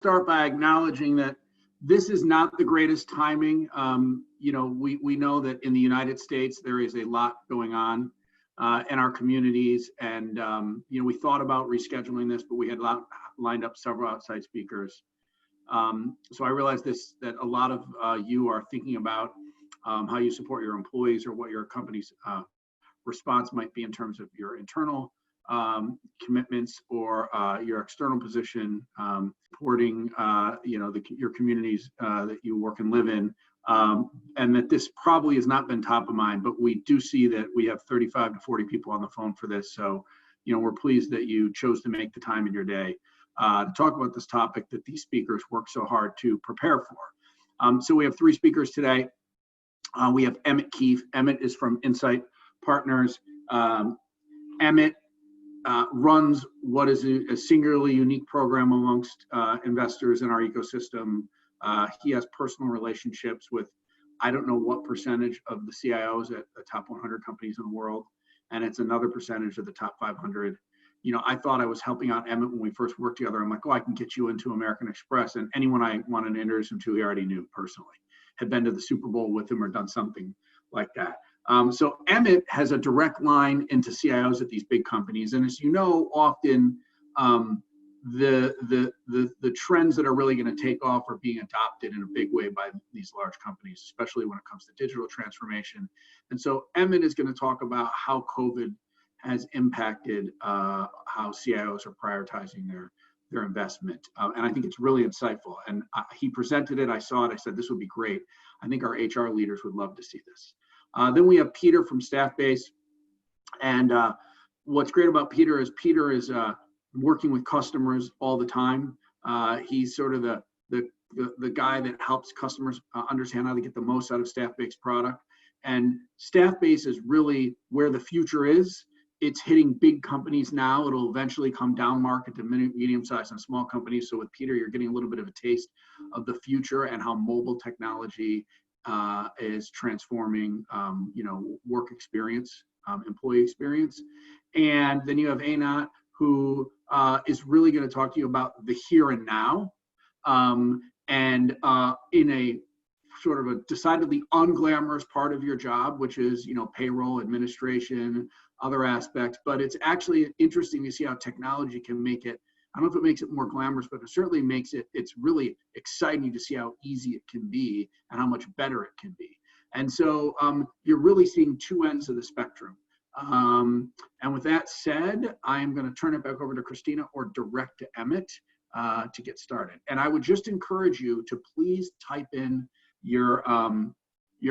start by acknowledging that this is not the greatest timing. We know that in the United States, there is a lot going on in our communities. And, we thought about rescheduling this, but we had lined up several outside speakers. So I realize that a lot of you are thinking about how you support your employees or what your company's response might be in terms of your internal commitments or your external position, supporting your communities that you work and live in, and that this probably has not been top of mind, but we do see that we have 35 to 40 people on the phone for this. So, we're pleased that you chose to make the time in your day to talk about this topic that these speakers work so hard to prepare for. So we have 3 speakers today. We have Emmett Keefe. Emmett is from Insight Partners. Emmett runs what is a singularly unique program amongst investors in our ecosystem. He has personal relationships with, I don't know what percentage of the CIOs at the top 100 companies in the world, and it's another percentage of the top 500. I thought I was helping out Emmett when we first worked together. I'm like, I can get you into American Express. And anyone I wanted to introduce him to, he already knew personally, had been to the Super Bowl with him or done something like that. So Emmett has a direct line into CIOs at these big companies. And as you know, often the trends that are really going to take off are being adopted in a big way by these large companies, especially when it comes to digital transformation. And so Emmett is going to talk about how COVID has impacted how CIOs are prioritizing their investment. And I think it's really insightful. And he presented it, I saw it, I said, this would be great. I think our HR leaders would love to see this. Then we have Peter from Staffbase. And what's great about Peter is working with customers all the time. He's sort of the guy that helps customers understand how to get the most out of Staffbase product. And Staffbase is really where the future is. It's hitting big companies now. It'll eventually come down market to medium-sized and small companies. So with Peter, you're getting a little bit of a taste of the future and how mobile technology is transforming, work experience, employee experience. And then you have Anat, who is really going to talk to you about the here and now, and in a sort of a decidedly unglamorous part of your job, which is, payroll, administration, other aspects. But it's actually interesting to see how technology can make it, I don't know if it makes it more glamorous, but it certainly makes it's really exciting to see how easy it can be and how much better it can be. And so you're really seeing 2 ends of the spectrum. And with that said, I am going to turn it back over to Christina or direct to Emmett to get started. And I would just encourage you to please type in your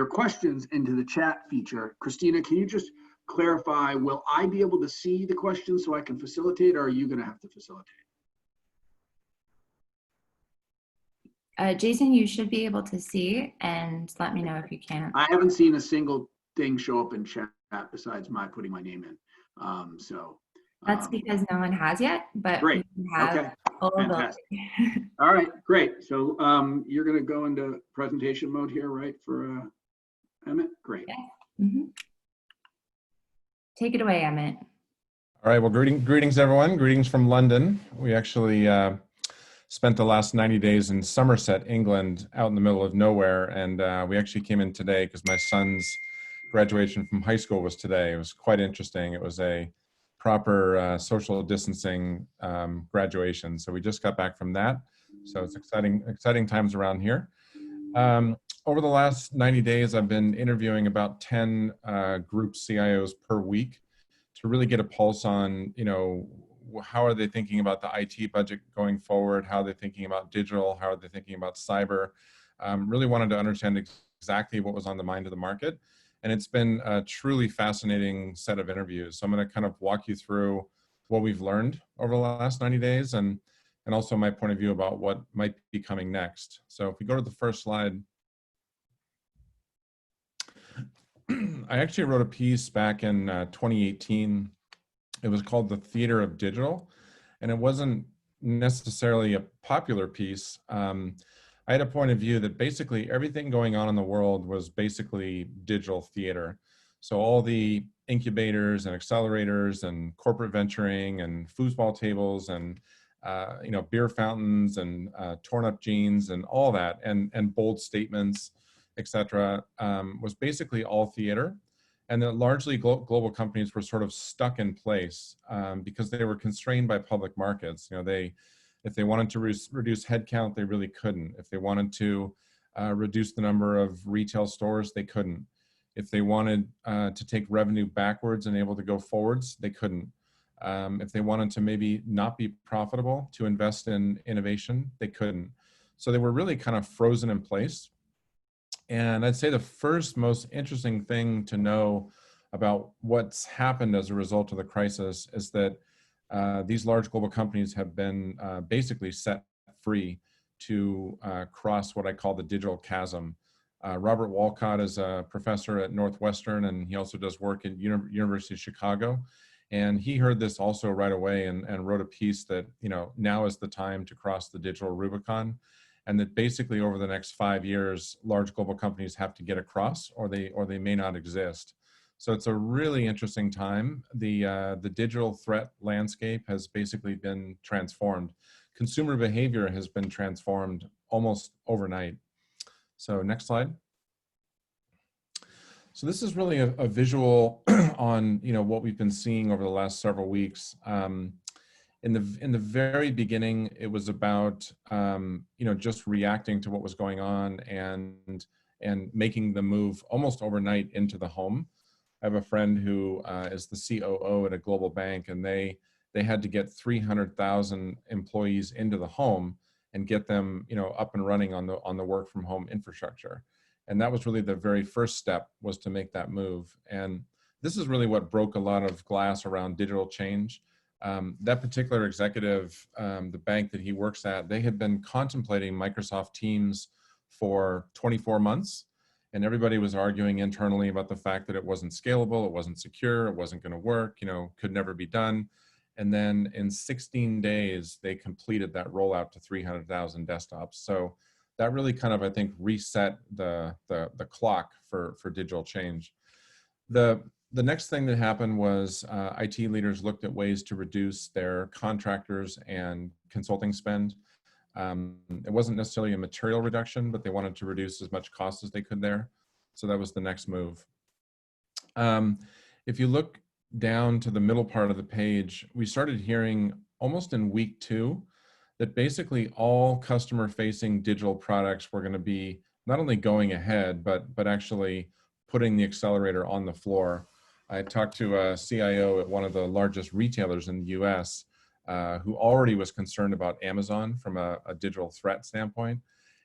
questions into the chat feature. Christina, can you just clarify, will I be able to see the questions so I can facilitate, or are you going to have to facilitate? Jason, you should be able to see, and let me know if you can't. I haven't seen a single thing show up in chat besides my putting my name in. That's because no one has yet, but great. We have okay. Fantastic. All right, great. So you're going to go into presentation mode here, right, for Emmett? Great. Yeah. Mm-hmm. Take it away, Emmett. All right, well, greetings, everyone. Greetings from London. We actually spent the last 90 days in Somerset, England, out in the middle of nowhere. And we actually came in today because my son's graduation from high school was today. It was quite interesting. It was a proper social distancing graduation. So we just got back from that. So it's exciting times around here. Over the last 90 days, I've been interviewing about 10 group CIOs per week to really get a pulse on, how are they thinking about the IT budget going forward? How are they thinking about digital? How are they thinking about cyber? Really wanted to understand exactly what was on the mind of the market. And it's been a truly fascinating set of interviews. So I'm going to kind of walk you through what we've learned over the last 90 days and also my point of view about what might be coming next. So if we go to the first slide. I actually wrote a piece back in 2018. It was called The Theater of Digital, and it wasn't necessarily a popular piece. I had a point of view that basically everything going on in the world was basically digital theater. So all the incubators and accelerators and corporate venturing and foosball tables and beer fountains and torn up jeans and all that, and bold statements, etc., was basically all theater. And that largely global companies were sort of stuck in place because they were constrained by public markets. If they wanted to reduce headcount, they really couldn't. If they wanted to reduce the number of retail stores, they couldn't. If they wanted to take revenue backwards and able to go forwards, they couldn't. If they wanted to maybe not be profitable to invest in innovation, they couldn't. So they were really kind of frozen in place. And I'd say the first most interesting thing to know about what's happened as a result of the crisis is that these large global companies have been basically set free to cross what I call the digital chasm. Robert Walcott is a professor at Northwestern, and he also does work at University of Chicago. And he heard this also right away and wrote a piece that, now is the time to cross the digital Rubicon. And that basically over the next 5 years, large global companies have to get across, or they may not exist. So it's a really interesting time. The digital threat landscape has basically been transformed. Consumer behavior has been transformed almost overnight. So next slide. So this is really a visual on what we've been seeing over the last several weeks. In the very beginning, it was about just reacting to what was going on and making the move almost overnight into the home. I have a friend who is the COO at a global bank, and they had to get 300,000 employees into the home and get them up and running on the work from home infrastructure. And that was really the very first step, was to make that move. And this is really what broke a lot of glass around digital change. That particular executive, the bank that he works at, they had been contemplating Microsoft Teams for 24 months. And everybody was arguing internally about the fact that it wasn't scalable, it wasn't secure, it wasn't going to work, could never be done. And then in 16 days, they completed that rollout to 300,000 desktops. So that really kind of, I think, reset the clock for digital change. The next thing that happened was IT leaders looked at ways to reduce their contractors and consulting spend. It wasn't necessarily a material reduction, but they wanted to reduce as much cost as they could there. So that was the next move. If you look down to the middle part of the page, we started hearing almost in week 2 that basically all customer-facing digital products were going to be not only going ahead, but actually putting the accelerator on the floor. I talked to a CIO at one of the largest retailers in the US who already was concerned about Amazon from a digital threat standpoint.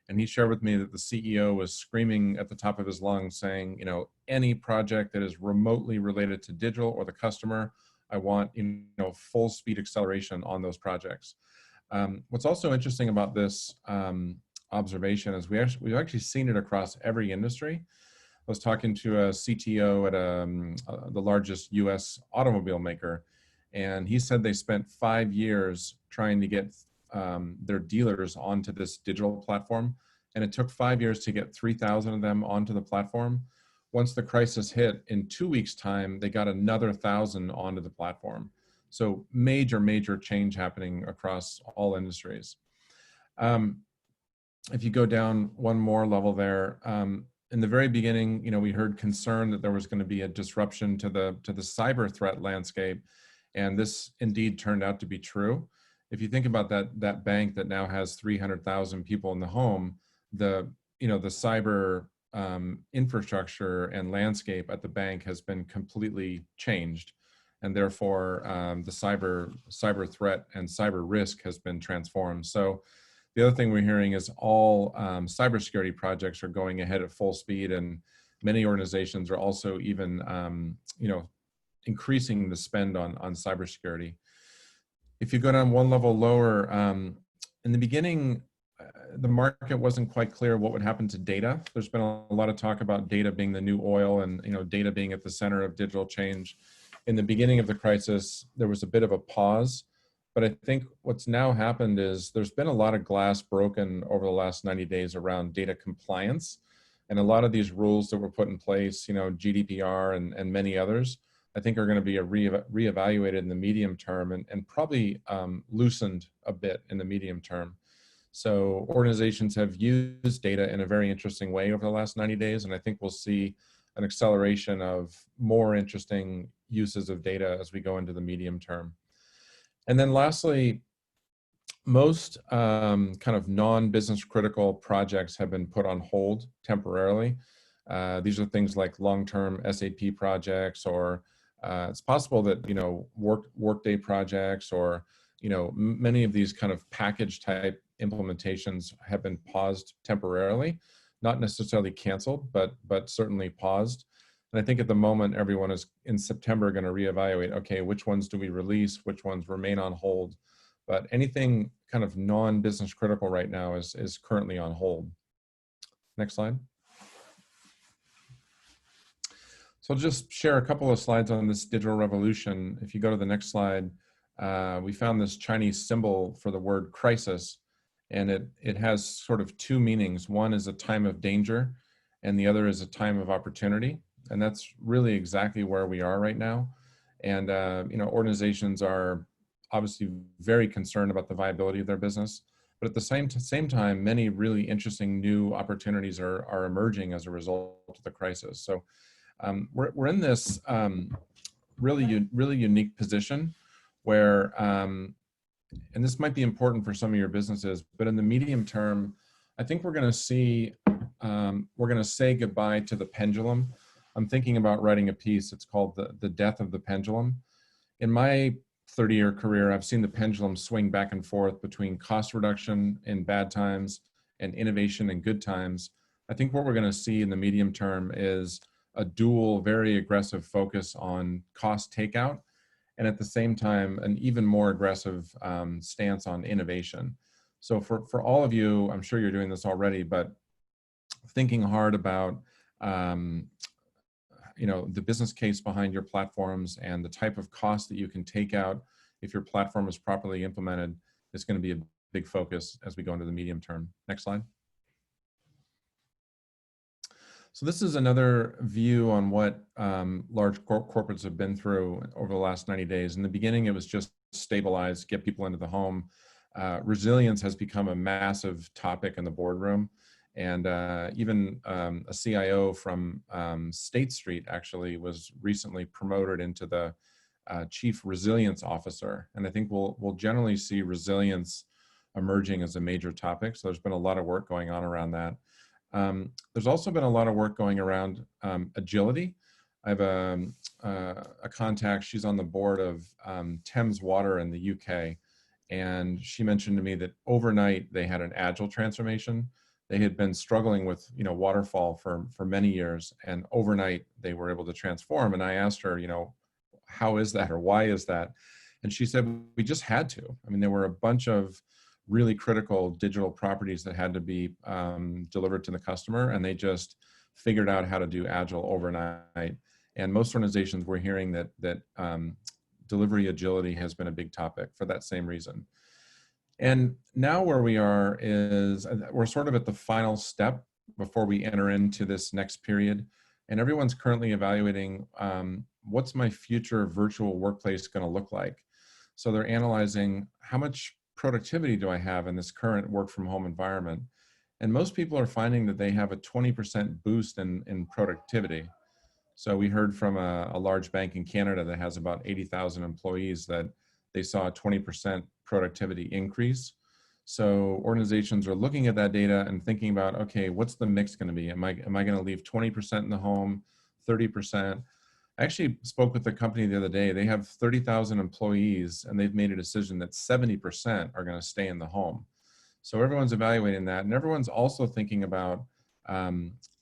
And he shared with me that the CEO was screaming at the top of his lungs saying, any project that is remotely related to digital or the customer, I want, full speed acceleration on those projects. What's also interesting about this observation is we've actually seen it across every industry. I was talking to a CTO at the largest US automobile maker, and he said they spent 5 years trying to get their dealers onto this digital platform. And it took 5 years to get 3,000 of them onto the platform. Once the crisis hit, in 2 weeks' time, they got another 1,000 onto the platform. So major change happening across all industries. If you go down one more level there, in the very beginning, we heard concern that there was going to be a disruption to the cyber threat landscape, and this indeed turned out to be true. If you think about that bank that now has 300,000 people in the home, the cyber infrastructure and landscape at the bank has been completely changed, and therefore the cyber threat and cyber risk has been transformed. So the other thing we're hearing is all cybersecurity projects are going ahead at full speed, and many organizations are also even increasing the spend on cybersecurity. If you go down one level lower, in the beginning, the market wasn't quite clear what would happen to data. There's been a lot of talk about data being the new oil, and data being at the center of digital change. In the beginning of the crisis, there was a bit of a pause, but I think what's now happened is there's been a lot of glass broken over the last 90 days around data compliance, and a lot of these rules that were put in place, GDPR and many others, I think are going to be reevaluated in the medium term and probably loosened a bit in the medium term. So organizations have used data in a very interesting way over the last 90 days, and I think we'll see an acceleration of more interesting uses of data as we go into the medium term. And then lastly, most kind of non-business critical projects have been put on hold temporarily. These are things like long-term SAP projects, or it's possible that, you know, workday projects, or, you know, many of these kind of package type implementations have been paused temporarily, not necessarily canceled, but certainly paused. And I think at the moment, everyone is in September going to reevaluate, okay, which ones do we release, which ones remain on hold. But anything kind of non-business critical right now is currently on hold. Next slide. So I'll just share a couple of slides on this digital revolution. If you go to the next slide, we found this Chinese symbol for the word crisis, and it has sort of two meanings. One is a time of danger, and the other is a time of opportunity. And that's really exactly where we are right now. And you know, organizations are obviously very concerned about the viability of their business, but at the same time, many really interesting new opportunities are emerging as a result of the crisis. So we're in this really unique position where, and this might be important for some of your businesses, but in the medium term, I think we're going to see, we're going to say goodbye to the pendulum. I'm thinking about writing a piece. It's called The Death of the Pendulum. In my 30-year career, I've seen the pendulum swing back and forth between cost reduction in bad times and innovation in good times. I think what we're going to see in the medium term is a dual, very aggressive focus on cost takeout, and at the same time, an even more aggressive stance on innovation. So for all of you, I'm sure you're doing this already, but thinking hard about you know, the business case behind your platforms and the type of cost that you can take out if your platform is properly implemented is going to be a big focus as we go into the medium term. Next slide. So this is another view on what large corporates have been through over the last 90 days. In the beginning, it was just stabilize, get people into the home. Resilience has become a massive topic in the boardroom. And even a CIO from State Street actually was recently promoted into the Chief Resilience Officer. And I think we'll generally see resilience emerging as a major topic. So there's been a lot of work going on around that. There's also been a lot of work going around agility. I have a contact, she's on the board of Thames Water in the UK. And she mentioned to me that overnight they had an agile transformation. They had been struggling with, you know, waterfall for many years, and overnight they were able to transform. And I asked her, you know, how is that, or why is that? And she said, we just had to. I mean, there were a bunch of really critical digital properties that had to be delivered to the customer, and they just figured out how to do agile overnight. And most organizations were hearing that delivery agility has been a big topic for that same reason. And now where we are is we're sort of at the final step before we enter into this next period. And everyone's currently evaluating what's my future virtual workplace going to look like. So they're analyzing how much productivity do I have in this current work from home environment. And most people are finding that they have a 20% boost in productivity. So we heard from a large bank in Canada that has about 80,000 employees that they saw a 20% productivity increase. So organizations are looking at that data and thinking about, okay, what's the mix going to be? Am I going to leave 20% in the home, 30%? I actually spoke with a company the other day. They have 30,000 employees, and they've made a decision that 70% are going to stay in the home. So everyone's evaluating that, and everyone's also thinking about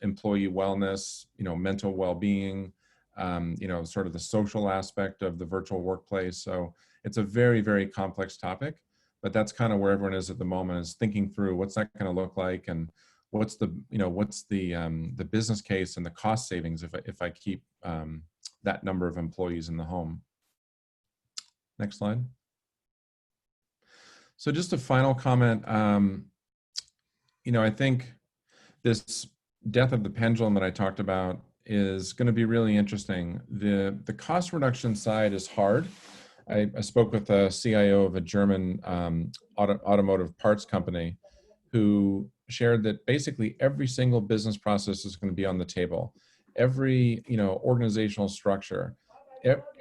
employee wellness, you know, mental well-being, you know, sort of the social aspect of the virtual workplace. So it's a very, very complex topic, but that's kind of where everyone is at the moment, is thinking through what's that going to look like, and what's the, you know, what's the business case and the cost savings if I keep that number of employees in the home. Next slide. So just a final comment. You know, I think this death of the pendulum that I talked about is going to be really interesting. The cost reduction side is hard. I spoke with a CIO of a German automotive parts company who shared that basically every single business process is going to be on the table. Every organizational structure,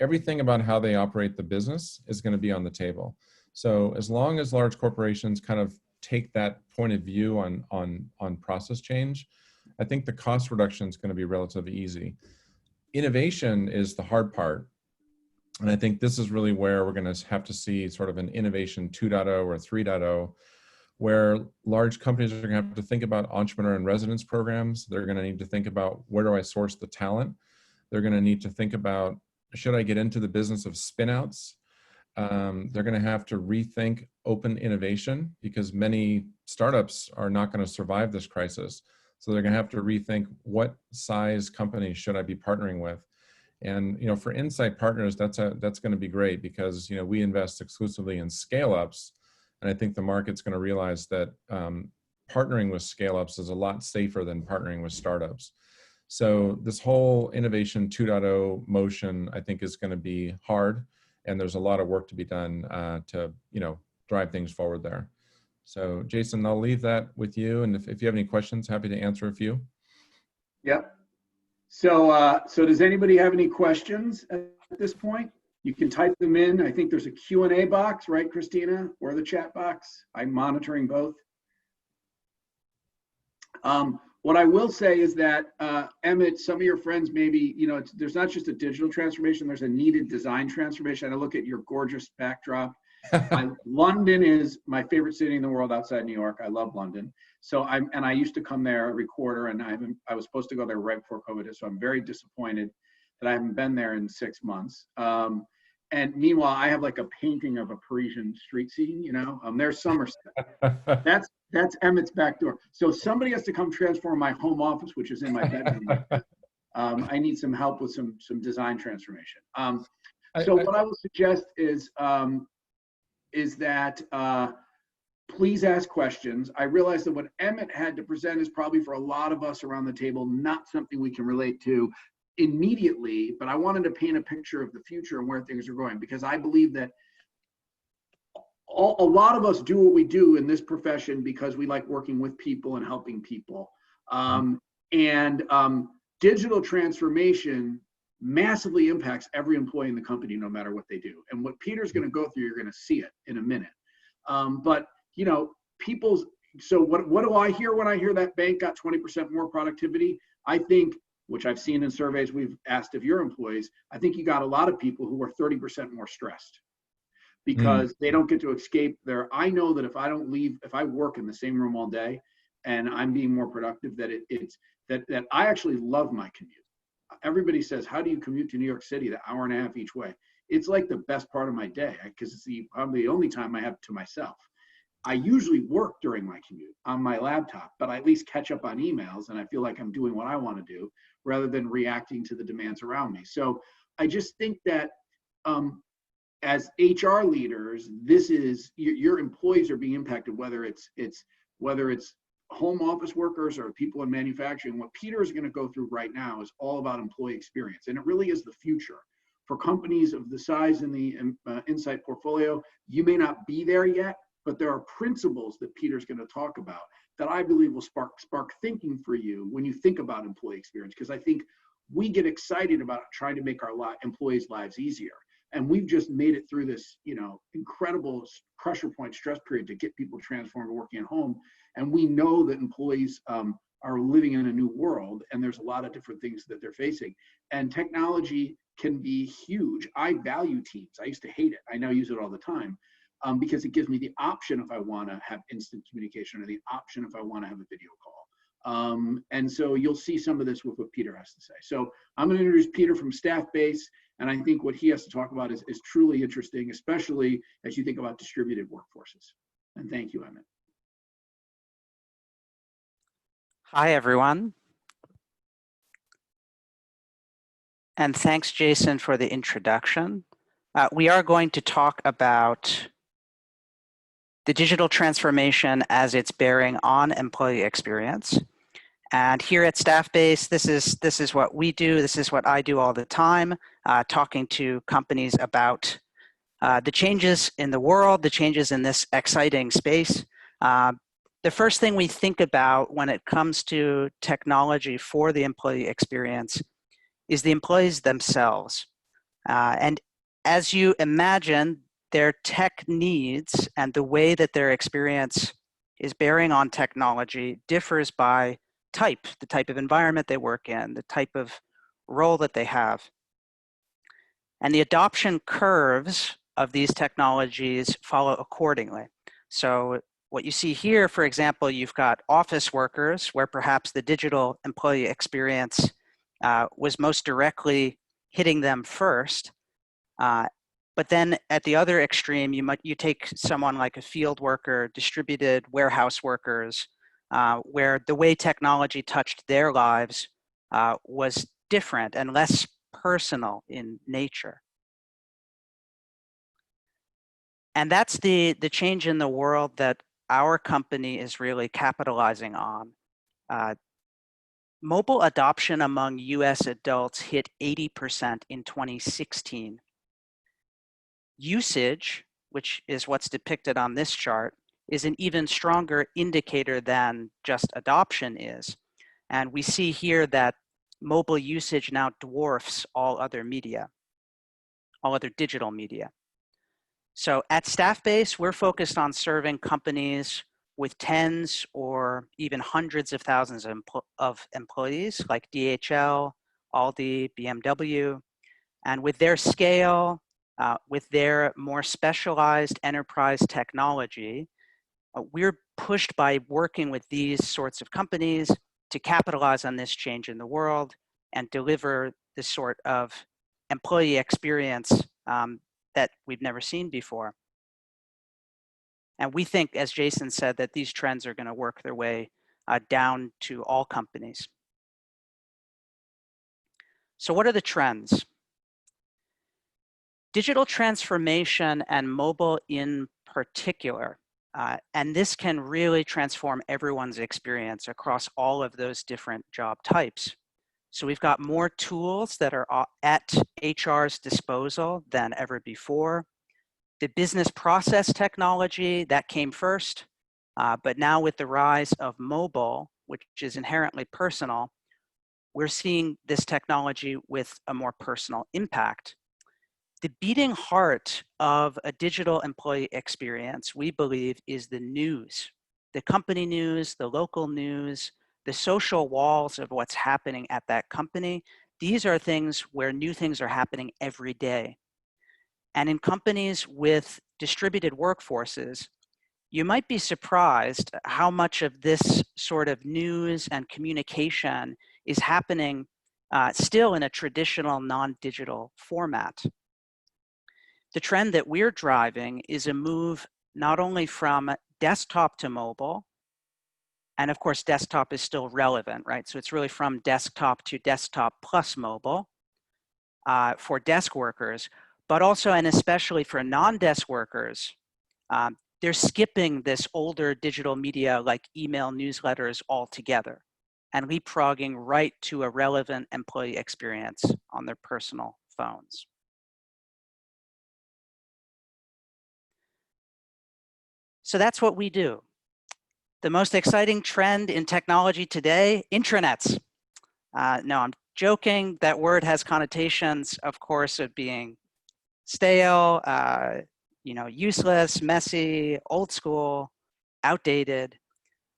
everything about how they operate the business is going to be on the table. So as long as large corporations kind of take that point of view on process change, I think the cost reduction is going to be relatively easy. Innovation is the hard part. And I think this is really where we're going to have to see sort of an innovation 2.0 or 3.0, where large companies are going to have to think about entrepreneur and residence programs. They're going to need to think about, where do I source the talent? They're going to need to think about, should I get into the business of spinouts? They're going to have to rethink open innovation, because many startups are not going to survive this crisis. So they're going to have to rethink, what size companies should I be partnering with? And for Insight Partners, that's going to be great, because we invest exclusively in scale-ups, and I think the market's going to realize that partnering with scale-ups is a lot safer than partnering with startups. So this whole innovation 2.0 motion, I think, is going to be hard, and there's a lot of work to be done to drive things forward there. So Jason, I'll leave that with you, and if you have any questions, happy to answer a few. Yep. So does anybody have any questions at this point? You can type them in. I think there's a Q&A box, right, Christina, or the chat box. I'm monitoring both. What I will say is that, Emmett, some of your friends maybe, there's not just a digital transformation, there's a needed design transformation. I look at your gorgeous backdrop. London is my favorite city in the world outside New York. I love London. So I used to come there every quarter, and I was supposed to go there right before COVID, so I'm very disappointed that I haven't been there in 6 months. And meanwhile, I have like a painting of a Parisian street scene, there's Somerset. That's Emmett's back door. So somebody has to come transform my home office, which is in my bedroom. I need some help with some design transformation. What I will suggest is that please ask questions. I realize that what Emmett had to present is probably, for a lot of us around the table, not something we can relate to immediately, but I wanted to paint a picture of the future and where things are going, because I believe that a lot of us do what we do in this profession because we like working with people and helping people. Digital transformation massively impacts every employee in the company, no matter what they do. And what Peter's going to go through, you're going to see it in a minute. So what do I hear when I hear that bank got 20% more productivity? I think, which I've seen in surveys we've asked of your employees, I think you got a lot of people who are 30% more stressed, because they don't get to escape their, I know that if I work in the same room all day and I'm being more productive, that I actually love my commute. Everybody says, how do you commute to New York City, the hour and a half each way? It's like the best part of my day, because it's probably the only time I have to myself. I usually work during my commute on my laptop, but I at least catch up on emails, and I feel like I'm doing what I want to do rather than reacting to the demands around me. So I just think that as HR leaders, this is your employees are being impacted, whether it's home office workers or people in manufacturing. What Peter is going to go through right now is all about employee experience, and it really is the future. For companies of the size in the Insight portfolio, you may not be there yet, but there are principles that Peter's going to talk about that I believe will spark thinking for you when you think about employee experience, because I think we get excited about trying to make our employees' lives easier. And we've just made it through this, incredible pressure point stress period to get people transformed to working at home. And we know that employees are living in a new world, and there's a lot of different things that they're facing. And technology can be huge. I value Teams. I used to hate it. I now use it all the time because it gives me the option if I want to have instant communication, or the option if I want to have a video call. And so you'll see some of this with what Peter has to say. So I'm going to introduce Peter from Staffbase. And I think what he has to talk about is truly interesting, especially as you think about distributed workforces. And thank you, Emmett. Hi, everyone. And thanks, Jason, for the introduction. We are going to talk about the digital transformation as it's bearing on employee experience. And here at Staffbase, this is what we do. This is what I do all the time, talking to companies about the changes in the world, the changes in this exciting space. The first thing we think about when it comes to technology for the employee experience is the employees themselves. And as you imagine, their tech needs and the way that their experience is bearing on technology differs by type, the type of environment they work in, the type of role that they have. And the adoption curves of these technologies follow accordingly. So what you see here, for example, you've got office workers where perhaps the digital employee experience was most directly hitting them first. But then at the other extreme, you take someone like a field worker, distributed warehouse workers, where the way technology touched their lives was different and less personal in nature. And that's the change in the world that our company is really capitalizing on. Mobile adoption among US adults hit 80% in 2016. Usage, which is what's depicted on this chart, is an even stronger indicator than just adoption is. And we see here that mobile usage now dwarfs all other media, all other digital media. So at Staffbase, we're focused on serving companies with tens or even hundreds of thousands of employees like DHL, Aldi, BMW. And with their scale, with their more specialized enterprise technology, we're pushed by working with these sorts of companies to capitalize on this change in the world and deliver this sort of employee experience that we've never seen before. And we think, as Jason said, that these trends are going to work their way down to all companies. So what are the trends? Digital transformation and mobile in particular, and this can really transform everyone's experience across all of those different job types. So we've got more tools that are at HR's disposal than ever before. The business process technology, that came first, but now with the rise of mobile, which is inherently personal, we're seeing this technology with a more personal impact. The beating heart of a digital employee experience, we believe, is the news, the company news, the local news, the social walls of what's happening at that company. These are things where new things are happening every day. And in companies with distributed workforces, you might be surprised how much of this sort of news and communication is happening still in a traditional non-digital format. The trend that we're driving is a move not only from desktop to mobile, and of course desktop is still relevant, right? So it's really from desktop to desktop plus mobile for desk workers, but also and especially for non-desk workers, they're skipping this older digital media like email newsletters altogether and leapfrogging right to a relevant employee experience on their personal phones. So that's what we do. The most exciting trend in technology today, intranets. No, I'm joking. That word has connotations, of course, of being stale, useless, messy, old school, outdated.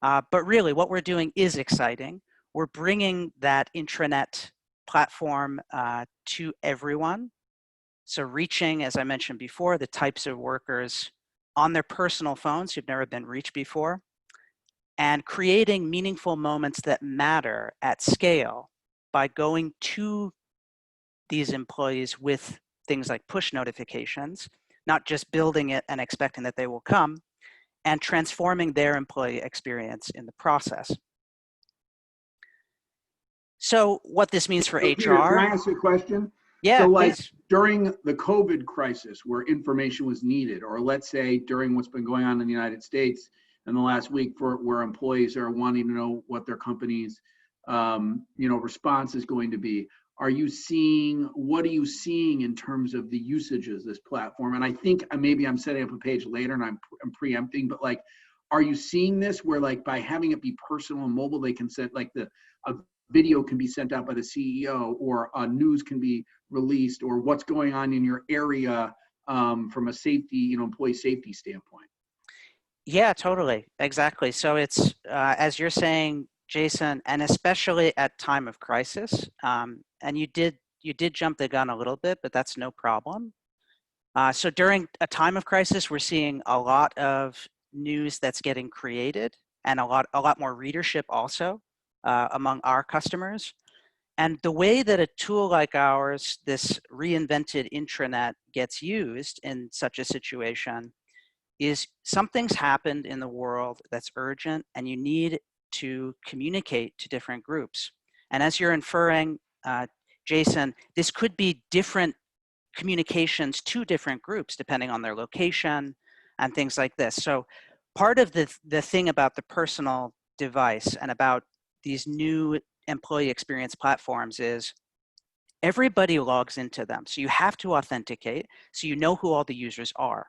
But really what we're doing is exciting. We're bringing that intranet platform to everyone. So reaching, as I mentioned before, the types of workers on their personal phones who've never been reached before, and creating meaningful moments that matter at scale by going to these employees with things like push notifications, not just building it and expecting that they will come, and transforming their employee experience in the process. So what this means for HR. Peter, can I ask you a question? Yeah, so like please. During the COVID crisis where information was needed, or let's say during what's been going on in the United States in the last week where employees are wanting to know what their company's response is going to be. What are you seeing in terms of the usages of this platform? And I think maybe I'm setting up a page later and I'm preempting, but like, are you seeing this where like by having it be personal and mobile, they can set like a video can be sent out by the CEO, or news can be released, or what's going on in your area from a safety, employee safety standpoint? Yeah, totally. Exactly. So it's, as you're saying, Jason, and especially at time of crisis, and you did jump the gun a little bit, but that's no problem. So during a time of crisis, we're seeing a lot of news that's getting created, and a lot more readership also among our customers. And the way that a tool like ours, this reinvented intranet, gets used in such a situation is something's happened in the world that's urgent, and you need to communicate to different groups. And as you're inferring, Jason, this could be different communications to different groups depending on their location and things like this. So part of the thing about the personal device and about these new employee experience platforms is everybody logs into them. So you have to authenticate so you know who all the users are.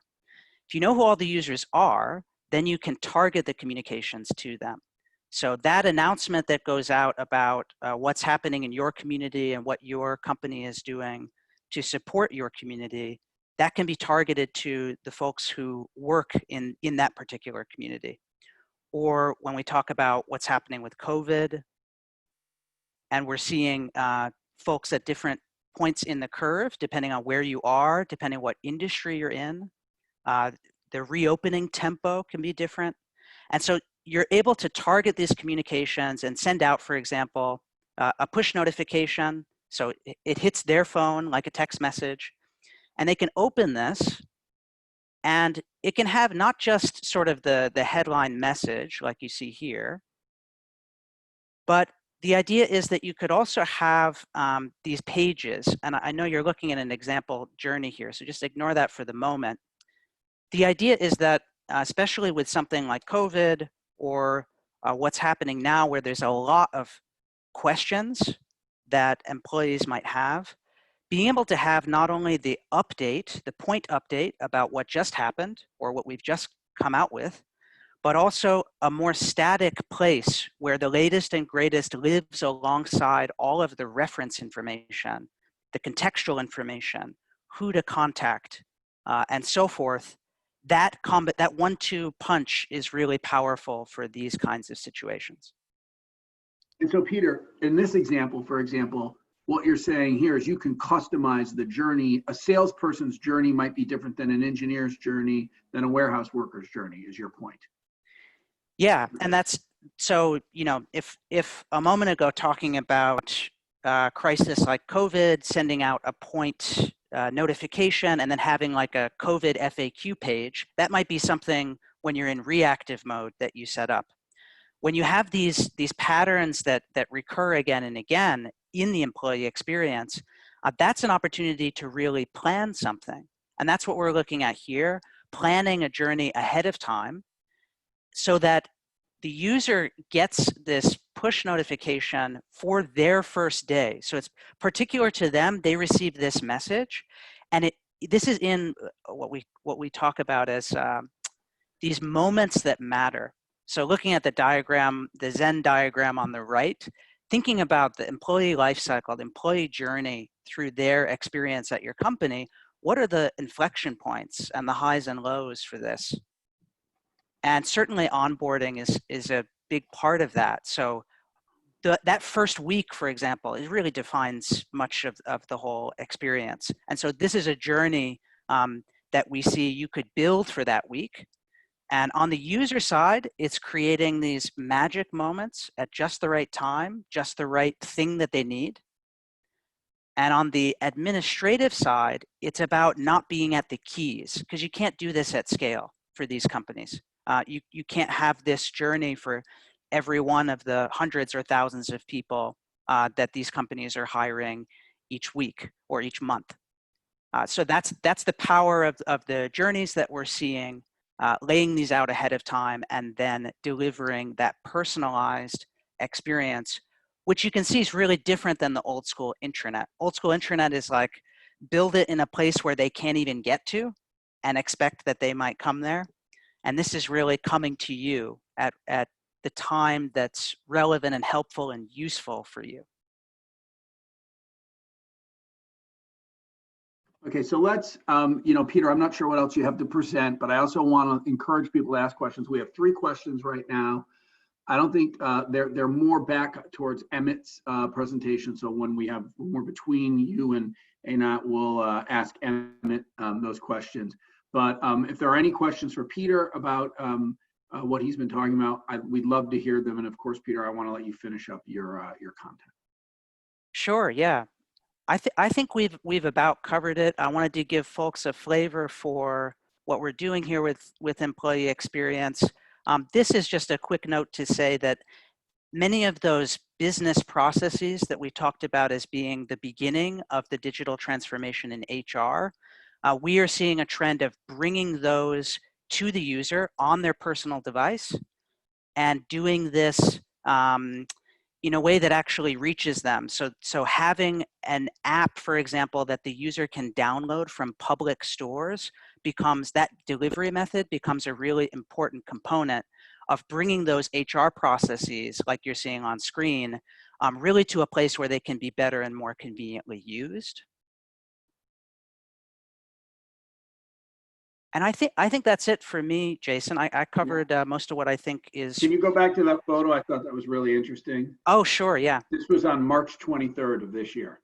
If you know who all the users are, then you can target the communications to them. So that announcement that goes out about what's happening in your community and what your company is doing to support your community, that can be targeted to the folks who work in that particular community. Or when we talk about what's happening with COVID, and we're seeing folks at different points in the curve, depending on where you are, depending on what industry you're in. The reopening tempo can be different. And so you're able to target these communications and send out, for example, a push notification. So it hits their phone like a text message, and they can open this, and it can have not just sort of the headline message like you see here, but the idea is that you could also have these pages. And I know you're looking at an example journey here, so just ignore that for the moment. The idea is that, especially with something like COVID or what's happening now where there's a lot of questions that employees might have, being able to have not only the update, the point update about what just happened or what we've just come out with, but also a more static place where the latest and greatest lives alongside all of the reference information, the contextual information, who to contact, and so forth. That 1-2 punch is really powerful for these kinds of situations. And so, Peter, in this example, for example, what you're saying here is you can customize the journey. A salesperson's journey might be different than an engineer's journey, than a warehouse worker's journey, is your point. Yeah, and that's, so, if a moment ago talking about crisis like COVID, sending out a point notification and then having like a COVID FAQ page, that might be something when you're in reactive mode that you set up. When you have these patterns that recur again and again in the employee experience, that's an opportunity to really plan something. And that's what we're looking at here, planning a journey ahead of time so that the user gets this push notification for their first day. So it's particular to them, they receive this message, and this is in what we talk about as these moments that matter. So looking at the diagram, the Zen diagram on the right, thinking about the employee life cycle, the employee journey through their experience at your company, what are the inflection points and the highs and lows for this? And certainly onboarding is a big part of that. So that first week, for example, it really defines much of the whole experience. And so this is a journey that we see you could build for that week. And on the user side, it's creating these magic moments at just the right time, just the right thing that they need. And on the administrative side, it's about not being at the keys, because you can't do this at scale for these companies. You can't have this journey for every one of the hundreds or thousands of people that these companies are hiring each week or each month. So that's the power of the journeys that we're seeing, laying these out ahead of time and then delivering that personalized experience which you can see is really different than the old school intranet. Old school intranet is like, build it in a place where they can't even get to and expect that they might come there. And this is really coming to you at the time that's relevant and helpful and useful for you. Okay, so let's, Peter, I'm not sure what else you have to present, but I also want to encourage people to ask questions. We have 3 questions right now. I don't think they're more back towards Emmett's presentation. So when we're between you and Anat, we'll ask Emmett those questions. But if there are any questions for Peter about what he's been talking about, we'd love to hear them. And of course, Peter, I want to let you finish up your content. Sure, yeah. I think we've about covered it. I wanted to give folks a flavor for what we're doing here with employee experience. This is just a quick note to say that many of those business processes that we talked about as being the beginning of the digital transformation in HR, we are seeing a trend of bringing those to the user on their personal device and doing this in a way that actually reaches them. So having an app, for example, that the user can download from public stores that delivery method becomes a really important component of bringing those HR processes, like you're seeing on screen, really to a place where they can be better and more conveniently used. And I think that's it for me, Jason. I covered most of what I think is. Can you go back to that photo? I thought that was really interesting. Oh, sure, yeah. This was on March 23rd of this year.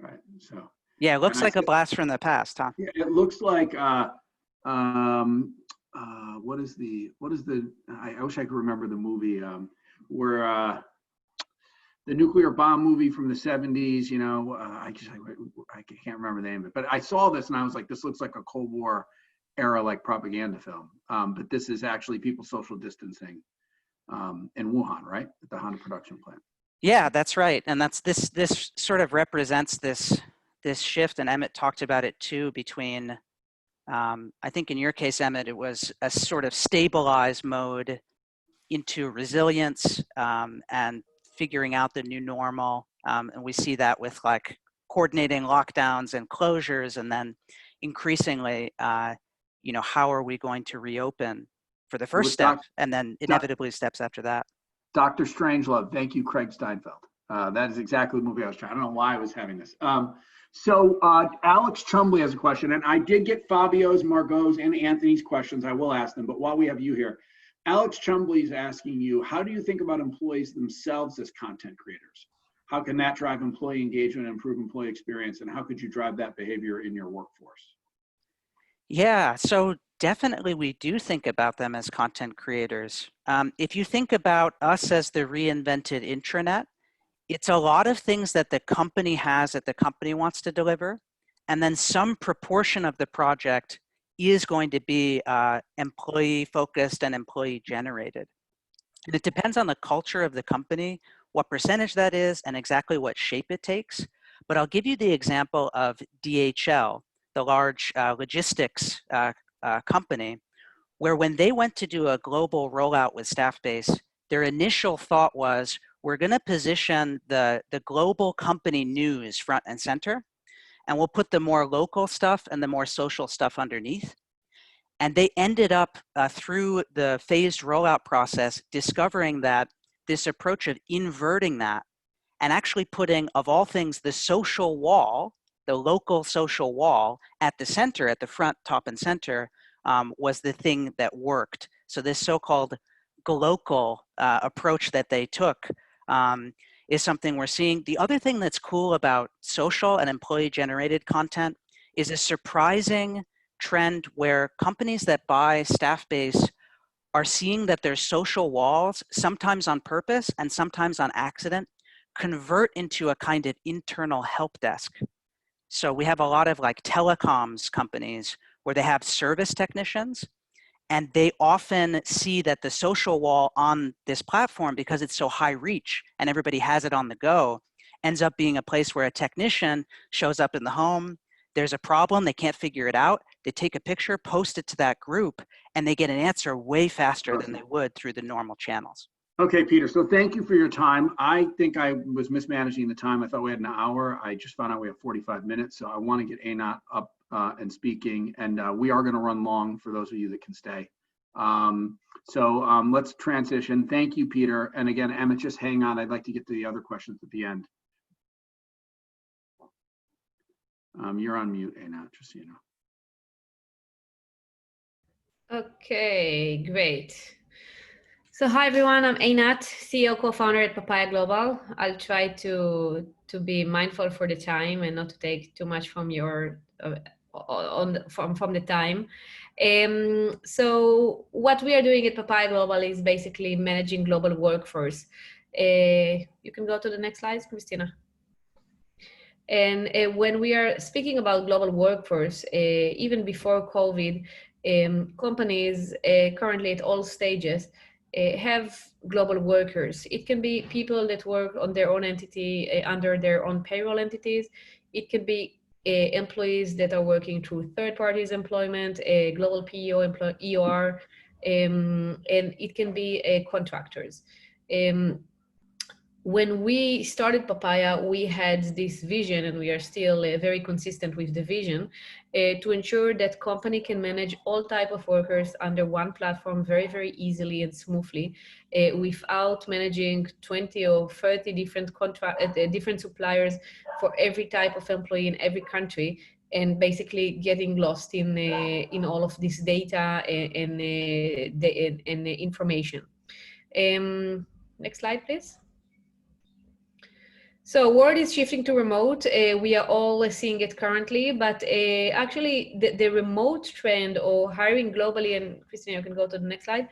Right, so. Yeah, it looks like a blast from the past, huh? Yeah, it looks like, what is the, I wish I could remember the movie, where the nuclear bomb movie from the 70s, I can't remember the name of it, but I saw this and I was like, this looks like a Cold War era, like propaganda film. But this is actually people social distancing in Wuhan, right? At the Honda production plant. Yeah, that's right. And this sort of represents this shift, and Emmett talked about it too, between, I think in your case, Emmett, it was a sort of stabilized mode into resilience and figuring out the new normal. And we see that with like coordinating lockdowns and closures, and then increasingly, how are we going to reopen for the first step, and then inevitably steps after that. Dr. Strangelove, thank you, Craig Steinfeld. That is exactly the movie I was trying. I don't know why I was having this. So Alex Chumbley has a question, and I did get Fabio's, Margot's, and Anthony's questions. I will ask them, but while we have you here, Alex Chumbley is asking you, how do you think about employees themselves as content creators? How can that drive employee engagement and improve employee experience? And how could you drive that behavior in your workforce? Yeah, so definitely we do think about them as content creators. If you think about us as the reinvented intranet, it's a lot of things that the company has that the company wants to deliver, and then some proportion of the project is going to be employee focused and employee generated. And it depends on the culture of the company, what percentage that is, and exactly what shape it takes. But I'll give you the example of DHL, the large logistics company, where when they went to do a global rollout with Staffbase, their initial thought was, we're going to position the global company news front and center, and we'll put the more local stuff and the more social stuff underneath. And they ended up through the phased rollout process discovering that this approach of inverting that and actually putting, of all things, the social wall, the local social wall at the center, at the front, top, and center, was the thing that worked. So this so-called glocal approach that they took is something we're seeing. The other thing that's cool about social and employee-generated content is a surprising trend where companies that buy Staffbase are seeing that their social walls, sometimes on purpose and sometimes on accident, convert into a kind of internal help desk. So we have a lot of like telecoms companies where they have service technicians, and they often see that the social wall on this platform, because it's so high reach and everybody has it on the go, ends up being a place where a technician shows up in the home. There's a problem, they can't figure it out. They take a picture, post it to that group, and they get an answer way faster than they would through the normal channels. Okay, Peter. So thank you for your time. I think I was mismanaging the time. I thought we had an hour. I just found out we have 45 minutes. So I want to get Anat up and speaking. And we are going to run long for those of you that can stay. Let's transition. Thank you, Peter. And again, Emmett, just hang on. I'd like to get to the other questions at the end. You're on mute, Anat, just so you know. Okay, great. So hi everyone, I'm Einat, CEO co-founder at Papaya Global. I'll try to be mindful for the time and not to take too much from your from the time. So what we are doing at Papaya Global is basically managing global workforce. You can go to the next slide, Christina. And when we are speaking about global workforce, even before COVID, companies currently at all stages have global workers. It can be people that work on their own entity under their own payroll entities. It can be employees that are working through third parties employment, global PEO, EOR, and it can be contractors. When we started Papaya, we had this vision, and we are still very consistent with the vision, to ensure that company can manage all type of workers under one platform very, very easily and smoothly, without managing 20 or 30 different suppliers for every type of employee in every country, and basically getting lost in all of this data and information. Next slide, please. So world is shifting to remote. We are all seeing it currently, but actually the remote trend or hiring globally, and Christina, you can go to the next slide,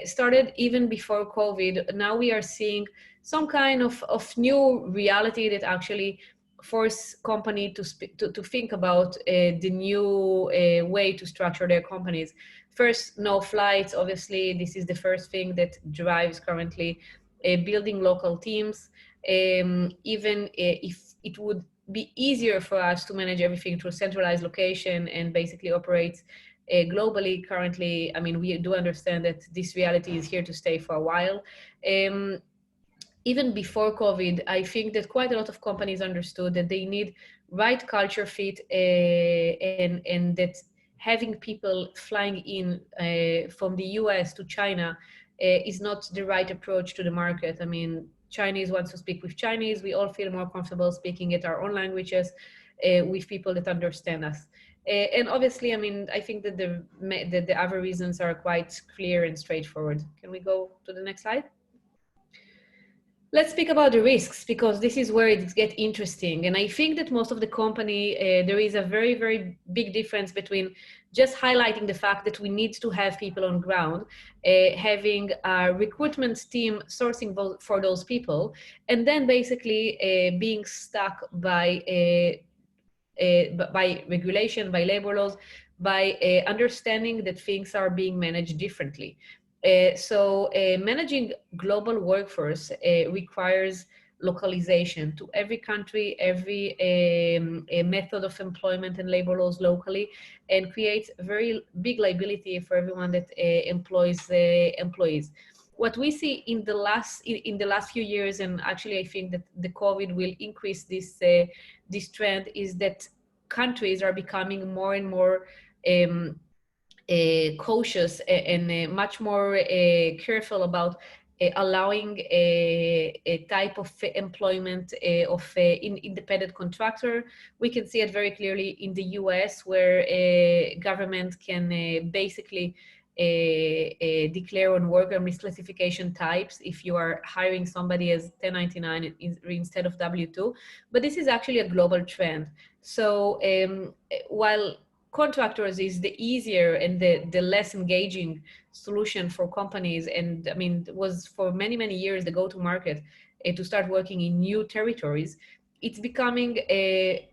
started even before COVID. Now we are seeing some kind of new reality that actually force company to think about the new way to structure their companies. First, no flights. Obviously, this is the first thing that drives currently building local teams. Even if it would be easier for us to manage everything through a centralized location and basically operate globally currently, I mean, we do understand that this reality is here to stay for a while. Even before COVID, I think that quite a lot of companies understood that they need right culture fit and that having people flying in from the US to China is not the right approach to the market. I mean, Chinese wants to speak with Chinese. We all feel more comfortable speaking at our own languages with people that understand us. And obviously, I mean, I think that the other reasons are quite clear and straightforward. Can we go to the next slide? Let's speak about the risks, because this is where it gets interesting. And I think that most of the company, there is a very, very big difference between just highlighting the fact that we need to have people on ground, having a recruitment team sourcing for those people, and then basically being stuck by regulation, by labor laws, by understanding that things are being managed differently. So managing global workforce requires localization to every country, every method of employment and labor laws locally, and creates a very big liability for everyone that employs employees. What we see in the last few years, and actually I think that the COVID will increase this trend, is that countries are becoming more and more cautious and much more careful about allowing a type of employment of an independent contractor. We can see it very clearly in the US, where a government can basically declare on worker misclassification types if you are hiring somebody as 1099 instead of W-2. But this is actually a global trend. So while contractors is the easier and the less engaging solution for companies, and I mean, it was for many, many years the go-to market to start working in new territories, it's becoming a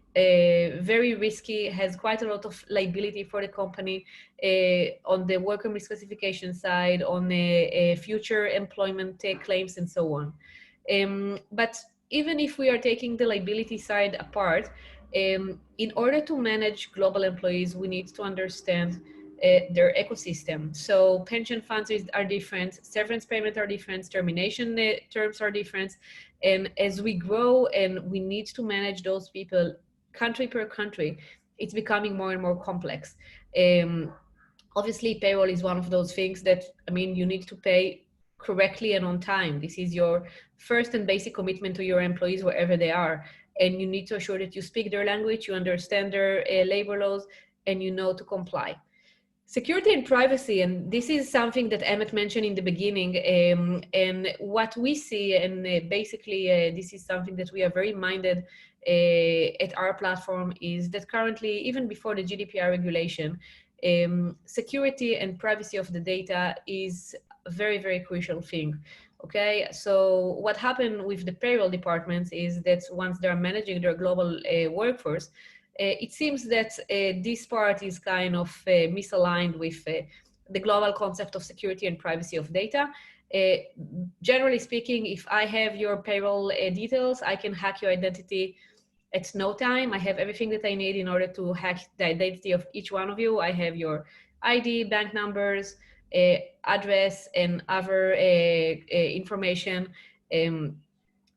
very risky, has quite a lot of liability for the company on the worker misclassification side, on future employment claims and so on. But even if we are taking the liability side apart, in order to manage global employees, we need to understand their ecosystem. So pension funds are different, severance payments are different, termination terms are different. And as we grow and we need to manage those people country per country, it's becoming more and more complex. Obviously, payroll is one of those things that, I mean, you need to pay correctly and on time. This is your first and basic commitment to your employees wherever they are. And you need to assure that you speak their language, you understand their labor laws, and you know to comply. Security and privacy, and this is something that Emmett mentioned in the beginning, and what we see, and basically this is something that we are very minded at our platform, is that currently, even before the GDPR regulation, security and privacy of the data is a very, very crucial thing. Okay, so what happened with the payroll departments is that once they're managing their global workforce, it seems that this part is kind of misaligned with the global concept of security and privacy of data. Generally speaking, if I have your payroll details, I can hack your identity at no time. I have everything that I need in order to hack the identity of each one of you. I have your ID, bank numbers, address, and other information.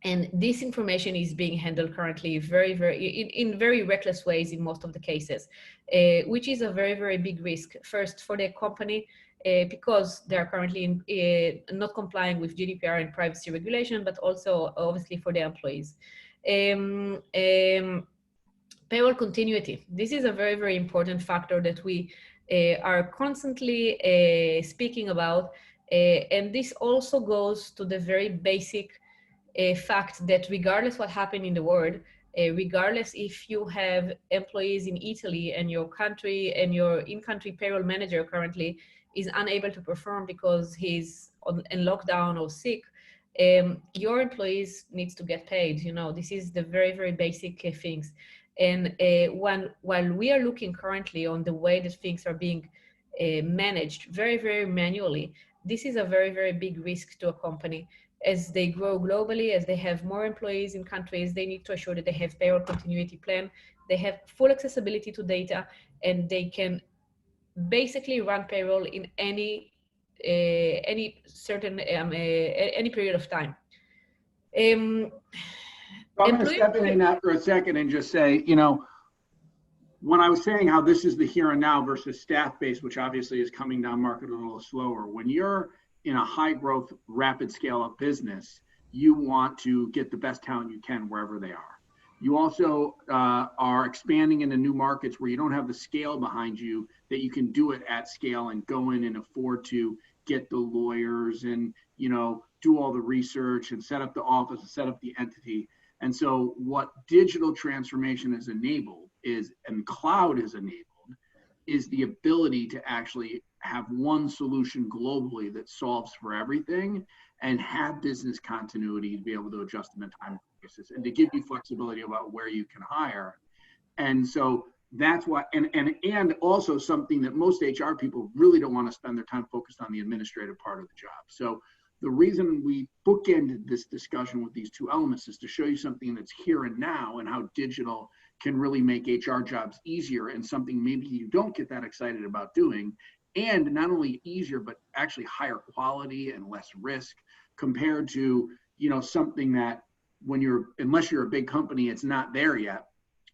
And this information is being handled currently in very reckless ways in most of the cases, which is a very, very big risk. First, for the company, because they are currently not complying with GDPR and privacy regulation, but also obviously for the employees. Payroll continuity. This is a very, very important factor that we are constantly speaking about. And this also goes to the very basic fact that regardless what happened in the world, regardless if you have employees in Italy and your country and your in-country payroll manager currently is unable to perform because he's in lockdown or sick, your employees needs to get paid. You know, this is the very, very basic things. And while we are looking currently on the way that things are being managed very, very manually, this is a very, very big risk to a company. As they grow globally, as they have more employees in countries, they need to assure that they have payroll continuity plan, they have full accessibility to data, and they can basically run payroll in any certain any period of time. I'm going to step in that for a second and just say, you know, when I was saying how this is the here and now versus staff-based, which obviously is coming down market a little slower, when you're in a high growth, rapid scale up business, you want to get the best talent you can wherever they are. You also are expanding into new markets where you don't have the scale behind you that you can do it at scale and go in and afford to get the lawyers and, you know, do all the research and set up the office and set up the entity. And so what digital transformation has enabled is, and cloud has enabled, is the ability to actually have one solution globally that solves for everything and have business continuity to be able to adjust on a time basis and to give you flexibility about where you can hire. And so that's why, and also something that most HR people really don't want to spend their time focused on the administrative part of the job. So the reason we bookended this discussion with these two elements is to show you something that's here and now and how digital can really make HR jobs easier and something maybe you don't get that excited about doing. And not only easier, but actually higher quality and less risk compared to, you know, something that when you're, unless you're a big company, it's not there yet,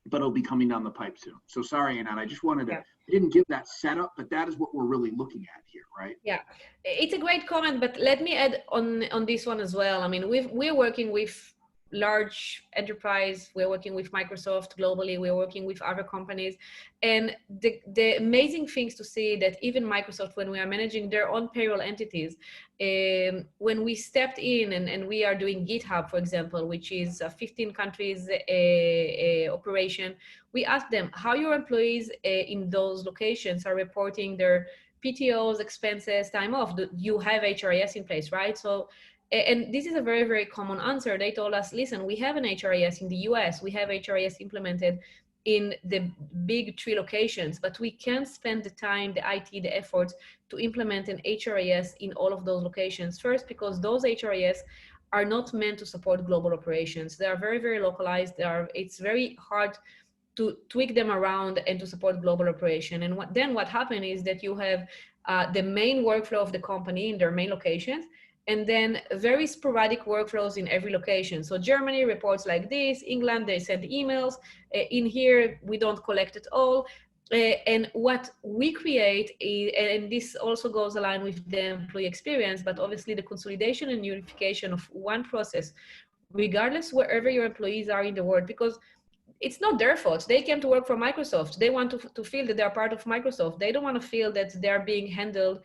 but it'll be coming down the pipe soon. So sorry, Anat, I just wanted to, I didn't give that setup, but that is what we're really looking at here, right? Yeah, it's a great comment, but let me add on this one as well. I mean, we're working with large enterprise, we're working with Microsoft globally, we're working with other companies. And the amazing things to see that even Microsoft, when we are managing their own payroll entities, when we stepped in and we are doing GitHub, for example, which is a 15 countries operation, we asked them how your employees in those locations are reporting their PTOs, expenses, time off. Do you have HRIS in place, right? So, and this is a very, very common answer. They told us, listen, we have an HRIS in the US, we have HRIS implemented in the big 3 locations, but we can't spend the time, the IT, the effort to implement an HRIS in all of those locations. First, because those HRIS are not meant to support global operations. They are very, very localized. It's very hard to tweak them around and to support global operation. And what happened is that you have the main workflow of the company in their main locations, and then very sporadic workflows in every location. So Germany reports like this, England, they send emails. In here, we don't collect it all. And what we create is, and this also goes aligned with the employee experience, but obviously the consolidation and unification of one process, regardless wherever your employees are in the world, because it's not their fault. They came to work for Microsoft. They want to feel that they're part of Microsoft. They don't want to feel that they're being handled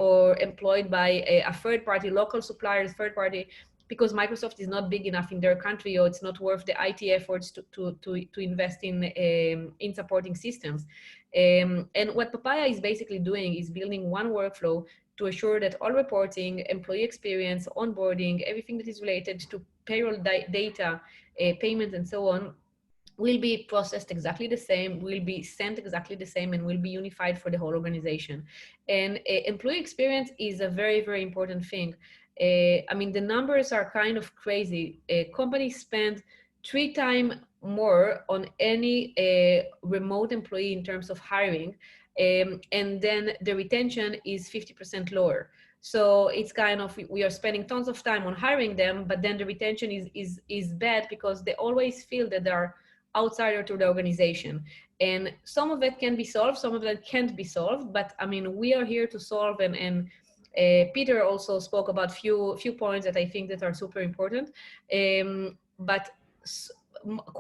or employed by a third party, local supplier, third party, because Microsoft is not big enough in their country, or it's not worth the IT efforts to invest in supporting systems. And what Papaya is basically doing is building one workflow to assure that all reporting, employee experience, onboarding, everything that is related to payroll data, payment, and so on, will be processed exactly the same, will be sent exactly the same, and will be unified for the whole organization. And employee experience is a very, very important thing. I mean, the numbers are kind of crazy. Companies spend 3 times more on any remote employee in terms of hiring, and then the retention is 50% lower. So it's kind of, we are spending tons of time on hiring them, but then the retention is bad because they always feel that they're outsider to the organization. And some of it can be solved, some of it can't be solved, but I mean, we are here to solve, and Peter also spoke about few points that I think that are super important. But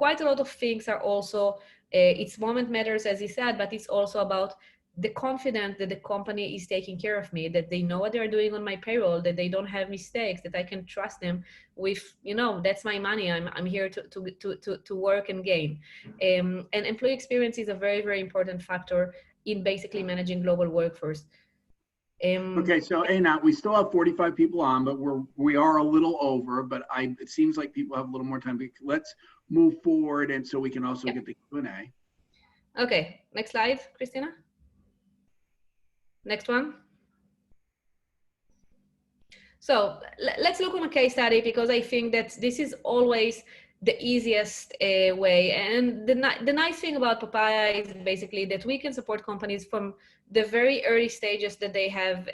quite a lot of things are also, it's moment matters, as he said, but it's also about the confidence that the company is taking care of me, that they know what they're doing on my payroll, that they don't have mistakes, that I can trust them with, you know, that's my money. I'm here to work and gain. And employee experience is a very, very important factor in basically managing global workforce. Okay, so Einat, we still have 45 people on, but we are a little over, but it seems like people have a little more time. Let's move forward, and so we can also get the Q&A. Okay, next slide, Christina. Next one. So let's look on a case study, because I think that this is always the easiest way. And the nice thing about Papaya is basically that we can support companies from the very early stages that they have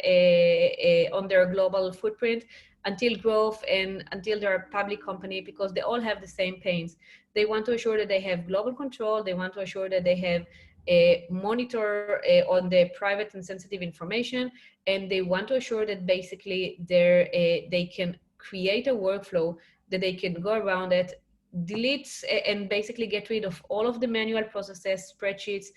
on their global footprint until growth and until they're a public company, because they all have the same pains. They want to assure that they have global control. They want to assure that they have a monitor on the private and sensitive information, and they want to assure that basically they can create a workflow that they can go around it, delete and basically get rid of all of the manual processes, spreadsheets,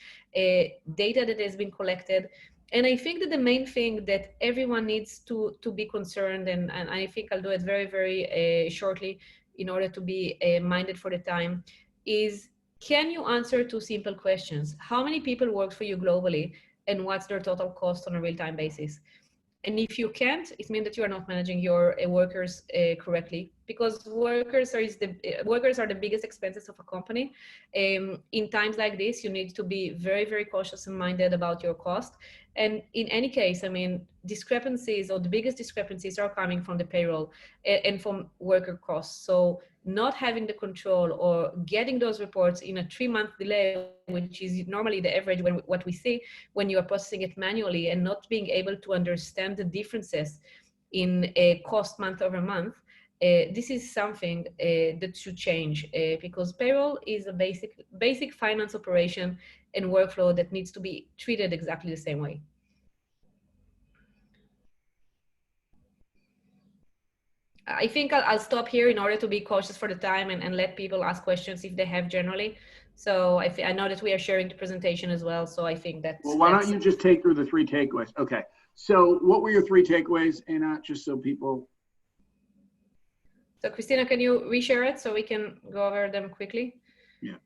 data that has been collected. And I think that the main thing that everyone needs to be concerned, and I think I'll do it very, very shortly in order to be minded for the time, is can you answer 2 simple questions? How many people work for you globally, and what's their total cost on a real-time basis? And if you can't, it means that you are not managing your workers correctly, because workers are the biggest expenses of a company. In times like this, you need to be very, very cautious and minded about your cost. And in any case, I mean, discrepancies, or the biggest discrepancies, are coming from the payroll and from worker costs. So not having the control or getting those reports in a 3-month delay, which is normally the average what we see when you are processing it manually, and not being able to understand the differences in cost month over month, this is something that should change, because payroll is a basic finance operation and workflow that needs to be treated exactly the same way. I think I'll stop here in order to be cautious for the time, and let people ask questions if they have generally. So I know that we are sharing the presentation as well. So I think that's— Well, why don't you just take through the 3 takeaways? Okay. So what were your 3 takeaways, Einat, just so people— So Christina, can you reshare it so we can go over them quickly? Yeah.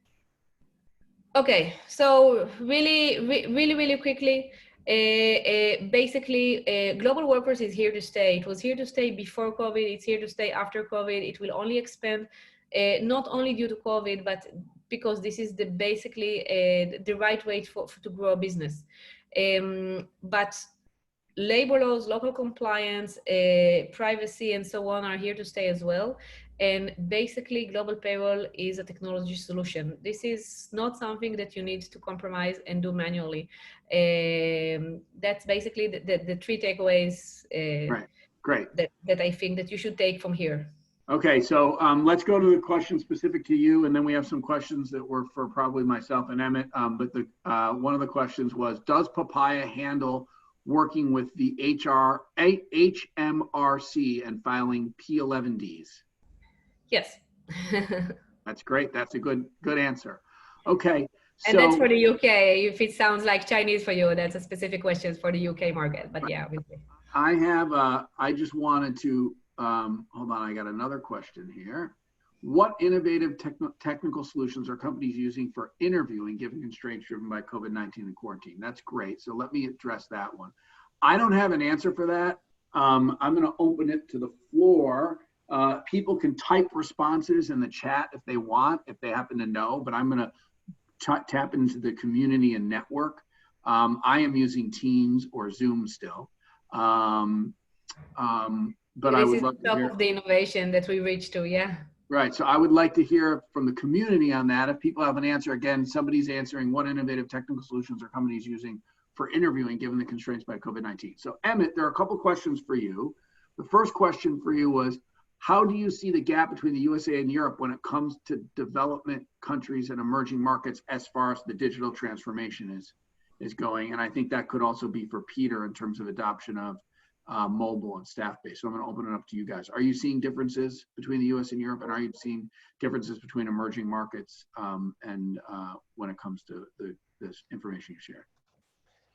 Okay, so really quickly, basically, global workers is here to stay. It was here to stay before COVID. It's here to stay after COVID. It will only expand, not only due to COVID, but because this is basically the right way to grow a business. But labor laws, local compliance, privacy, and so on are here to stay as well. And basically, global payroll is a technology solution. This is not something that you need to compromise and do manually. That's basically the three takeaways Right. Great. that I think that you should take from here. Okay, so let's go to the question specific to you, and then we have some questions that were for probably myself and Emmett. But one of the questions was, does Papaya handle working with the HMRC and filing P11Ds? Yes. That's great. That's a good answer. Okay. So, and that's for the UK. If it sounds like Chinese for you, that's a specific question for the UK market. But yeah, obviously. I just wanted to, hold on, I got another question here. What innovative technical solutions are companies using for interviewing given constraints driven by COVID-19 and quarantine? That's great. So let me address that one. I don't have an answer for that. I'm going to open it to the floor. People can type responses in the chat if they want, if they happen to know, but I'm going to tap into the community and network. I am using Teams or Zoom still. But I would love to hear of the innovation that we reached to, yeah. Right. So I would like to hear from the community on that. If people have an answer, again, somebody's answering what innovative technical solutions are companies using for interviewing given the constraints by COVID-19. So Emmett, there are a couple questions for you. The first question for you was, how do you see the gap between the USA and Europe when it comes to development countries and emerging markets as far as the digital transformation is going? And I think that could also be for Peter in terms of adoption of mobile and staff-based. So I'm going to open it up to you guys. Are you seeing differences between the US and Europe? And are you seeing differences between emerging markets and when it comes to this information you shared?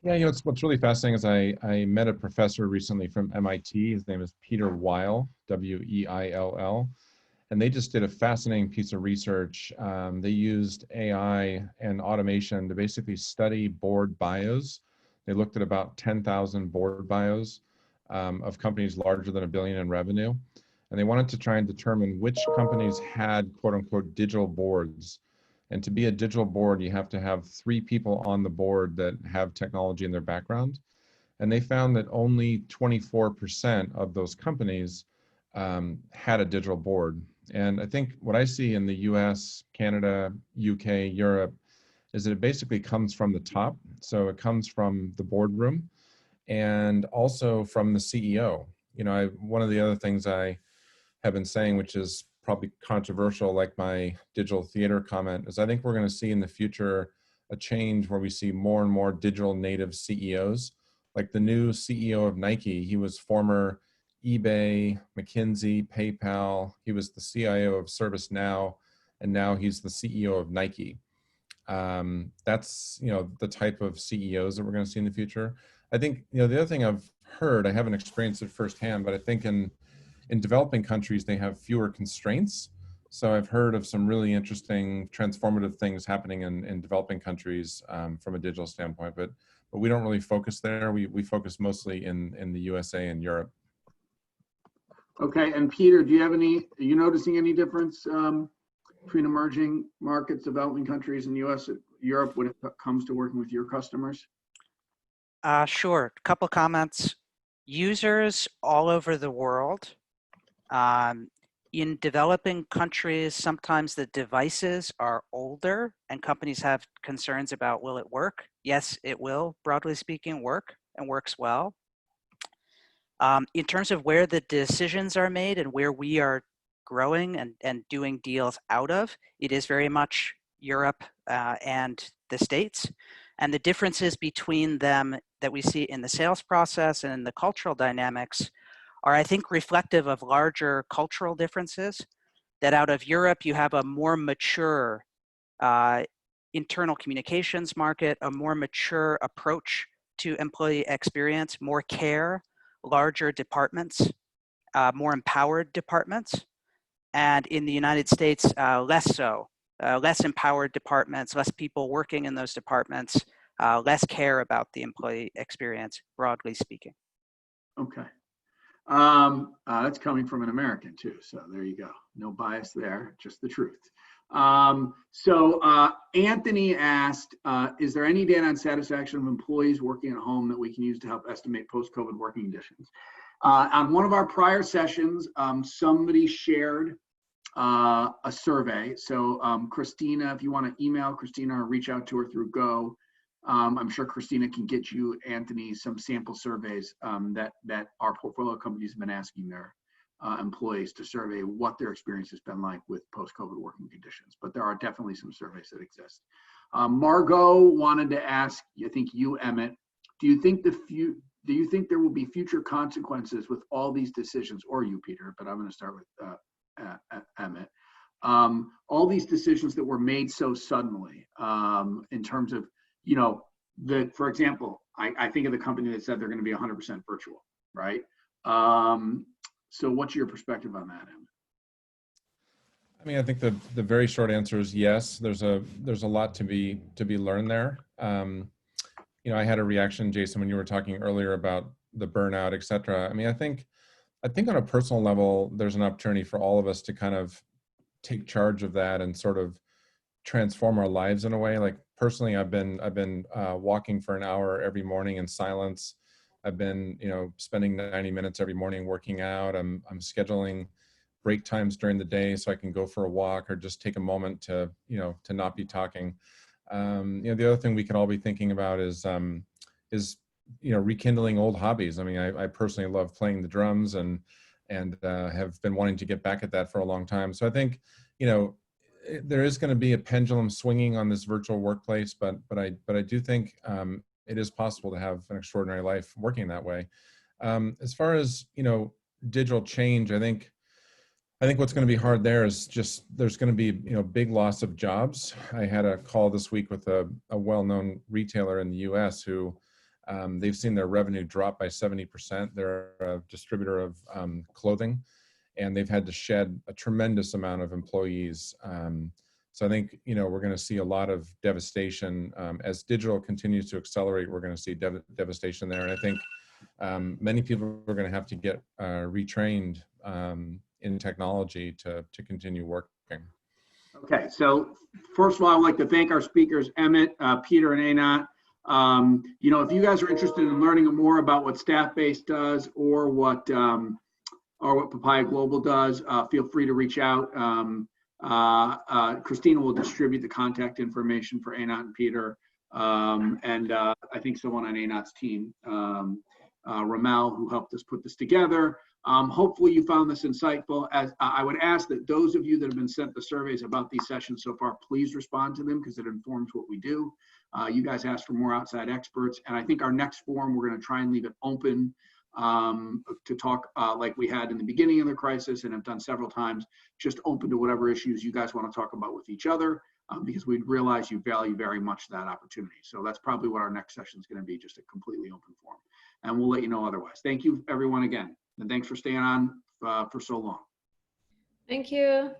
Yeah, you know, what's really fascinating is I met a professor recently from MIT. His name is Peter Weil, W-E-I-L-L. And they just did a fascinating piece of research. They used AI and automation to basically study board bios. They looked at about 10,000 board bios of companies larger than $1 billion in revenue. And they wanted to try and determine which companies had quote unquote digital boards. And to be a digital board, you have to have 3 people on the board that have technology in their background. And they found that only 24% of those companies had a digital board. And I think what I see in the US, Canada, UK, Europe, is that it basically comes from the top. So it comes from the boardroom and also from the CEO. You know, one of the other things I have been saying, which is probably controversial, like my digital theater comment, is I think we're going to see in the future a change where we see more and more digital native CEOs. Like the new CEO of Nike, he was former eBay, McKinsey, PayPal. He was the CIO of ServiceNow, and now he's the CEO of Nike. That's, you know, the type of CEOs that we're going to see in the future. I think, you know, the other thing I've heard, I haven't experienced it firsthand, but I think in developing countries, they have fewer constraints. So I've heard of some really interesting transformative things happening in developing countries from a digital standpoint, but we don't really focus there. We focus mostly in the USA and Europe. Okay, and Peter, are you noticing any difference between emerging markets, developing countries, and US, Europe when it comes to working with your customers? Sure, a couple comments. Users all over the world. In developing countries, sometimes the devices are older and companies have concerns about, will it work? Yes, it will, broadly speaking, work and works well. In terms of where the decisions are made and where we are growing and doing deals out of, it is very much Europe and the States. And the differences between them that we see in the sales process and in the cultural dynamics are, I think, reflective of larger cultural differences. That out of Europe, you have a more mature internal communications market, a more mature approach to employee experience, more care, larger departments, more empowered departments. And in the United States, less so, less empowered departments, less people working in those departments, less care about the employee experience, broadly speaking. Okay. That's coming from an American too, so there you go. No bias there, just the truth. Anthony asked, is there any data on satisfaction of employees working at home that we can use to help estimate post-COVID working conditions? On one of our prior sessions, somebody shared a survey. So Christina, if you want to email Christina or reach out to her through Go, I'm sure Christina can get you, Anthony, some sample surveys that our portfolio companies have been asking their employees to survey what their experience has been like with post-COVID working conditions. But there are definitely some surveys that exist. Margot wanted to ask, I think you, Emmett, do you think there will be future consequences with all these decisions, or you, Peter, but I'm going to start with Emmett. All these decisions that were made so suddenly in terms of, for example, I think of the company that said they're going to be 100% virtual, right? So what's your perspective on that, Emmett? I mean, I think the very short answer is yes. There's a lot to be learned there. I had a reaction, Jason, when you were talking earlier about the burnout, et cetera. I mean, I think on a personal level, there's an opportunity for all of us to kind of take charge of that and sort of transform our lives in a way. Like personally, I've been walking for an hour every morning in silence. I've been, spending 90 minutes every morning working out. I'm scheduling break times during the day so I can go for a walk or just take a moment to not be talking. The other thing we could all be thinking about is rekindling old hobbies. I mean, I personally love playing the drums and have been wanting to get back at that for a long time. So I think, there is going to be a pendulum swinging on this virtual workplace, but I do think it is possible to have an extraordinary life working that way. As far as, digital change, I think what's going to be hard there is just there's going to be big loss of jobs. I had a call this week with a well-known retailer in the U.S. who they've seen their revenue drop by 70%. They're a distributor of clothing, and they've had to shed a tremendous amount of employees. So I think we're going to see a lot of devastation as digital continues to accelerate. We're going to see devastation there, and I think many people are going to have to get retrained in technology to continue working. Okay, so first of all, I'd like to thank our speakers, Emmett, Peter, and Anat. If you guys are interested in learning more about what Staffbase does or what Papaya Global does, feel free to reach out. Christina will distribute the contact information for Anat and Peter, and I think someone on Anat's team, Ramel, who helped us put this together. Hopefully you found this insightful. As I would ask that those of you that have been sent the surveys about these sessions so far, please respond to them because it informs what we do. You guys asked for more outside experts, and I think our next forum, we're going to try and leave it open to talk like we had in the beginning of the crisis and have done several times, just open to whatever issues you guys want to talk about with each other, because we realize you value very much that opportunity. So that's probably what our next session is going to be, just a completely open forum. And we'll let you know otherwise. Thank you, everyone, again. And thanks for staying on for so long. Thank you.